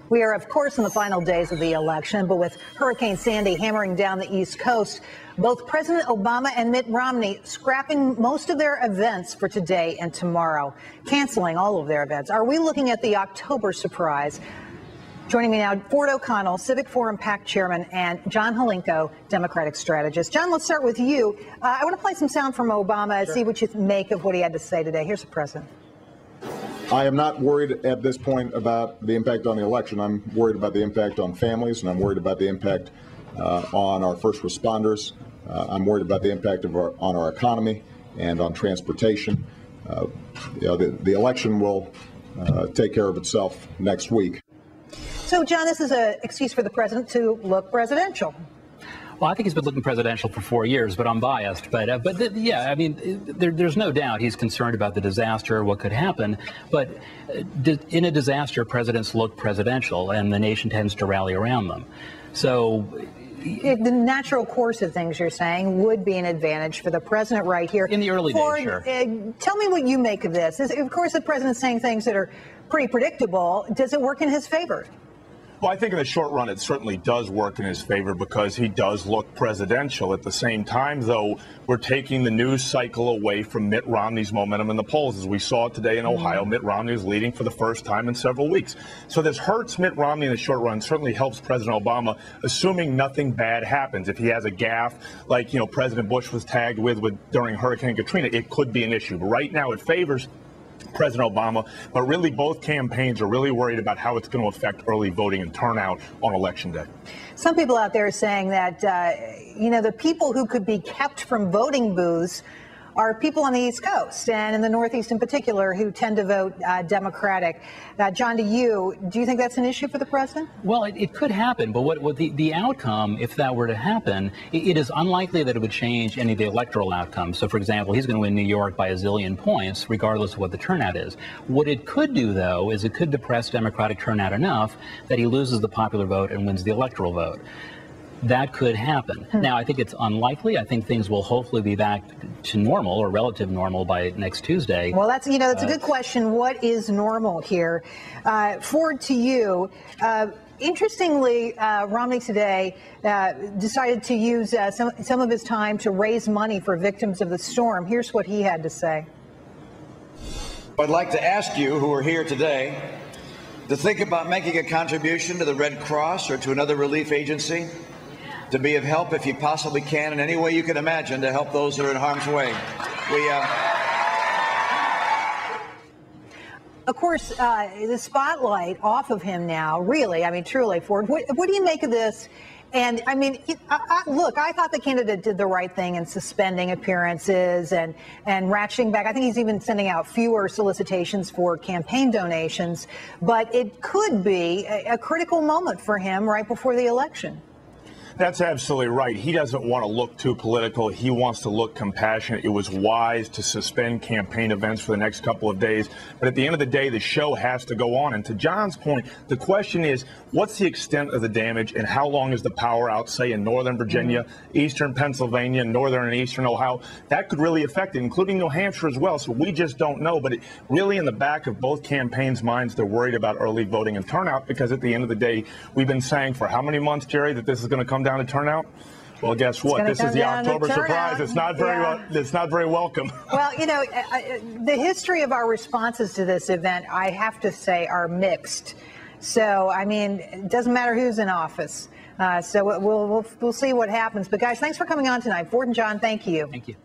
We are, of course, in the final days of the election, but with Hurricane Sandy hammering down the East Coast, both President Obama and Mitt Romney scrapping most of their events for today and tomorrow, canceling all of their events. Are we looking at the October surprise? Joining me now, Ford OConnell, Civic Forum PAC chairman, and John Hlinko, Democratic strategist. John, let's start with you. I want to play some sound from Obama and see what you make of what he had to say today. Here's the president. I am not worried at this point about the impact on the election. I'm worried about the impact on families, and I'm worried about the impact on our first responders. I'm worried about the impact on our economy and on transportation. The election will take care of itself next week. So, John, this is an excuse for the president to look presidential. Well, I think he's been looking presidential for 4 years, but I'm biased. Yeah, I mean, there's no doubt he's concerned about the disaster, what could happen. But in a disaster, presidents look presidential, and the nation tends to rally around them. So the natural course of things, you're saying, would be an advantage for the president right here. In the early days, sure. Tell me what you make of this. Of course, the president's saying things that are pretty predictable. Does it work in his favor? Well, I think in the short run, it certainly does work in his favor because he does look presidential. At the same time, though, we're taking the news cycle away from Mitt Romney's momentum in the polls. As we saw today in Ohio, Mitt Romney is leading for the first time in several weeks. So this hurts Mitt Romney in the short run, certainly helps President Obama, assuming nothing bad happens. If he has a gaffe like, President Bush was tagged with during Hurricane Katrina, it could be an issue. But right now, it favors President Obama, but really both campaigns are really worried about how it's going to affect early voting and turnout on Election Day. Some people out there are saying that, the people who could be kept from voting booths are people on the East Coast and in the Northeast in particular who tend to vote Democratic. John, do you think that's an issue for the president? Well, it could happen, but what the outcome, if that were to happen, it is unlikely that it would change any of the electoral outcomes. So, for example, he's going to win New York by a zillion points, regardless of what the turnout is. What it could do, though, is it could depress Democratic turnout enough that he loses the popular vote and wins the electoral vote. That could happen. Now, I think it's unlikely. I think things will hopefully be back to normal or relative normal by next Tuesday. Well, that's a good question. What is normal here? Ford, to you. Interestingly, Romney today decided to use some of his time to raise money for victims of the storm. Here's what he had to say. I'd like to ask you who are here today to think about making a contribution to the Red Cross or to another relief agency, to be of help if you possibly can in any way you can imagine to help those that are in harm's way. Of course, the spotlight off of him now, really, I mean, truly, Ford, what do you make of this? And, I mean, look, I thought the candidate did the right thing in suspending appearances and ratcheting back. I think he's even sending out fewer solicitations for campaign donations. But it could be a critical moment for him right before the election. That's absolutely right. He doesn't want to look too political. He wants to look compassionate. It was wise to suspend campaign events for the next couple of days. But at the end of the day, the show has to go on. And to John's point, the question is, what's the extent of the damage and how long is the power out, say, in northern Virginia, eastern Pennsylvania, northern and eastern Ohio? That could really affect it, including New Hampshire as well. So we just don't know. But really in the back of both campaigns' minds, they're worried about early voting and turnout because at the end of the day, we've been saying for how many months, Gerri, that this is going to come down to turnout? Well, guess what? This is the October surprise. It's not very it's not very welcome. Well, the history of our responses to this event, I have to say, are mixed. So, I mean, it doesn't matter who's in office. So we'll see what happens. But guys, thanks for coming on tonight. Ford and John, thank you. Thank you.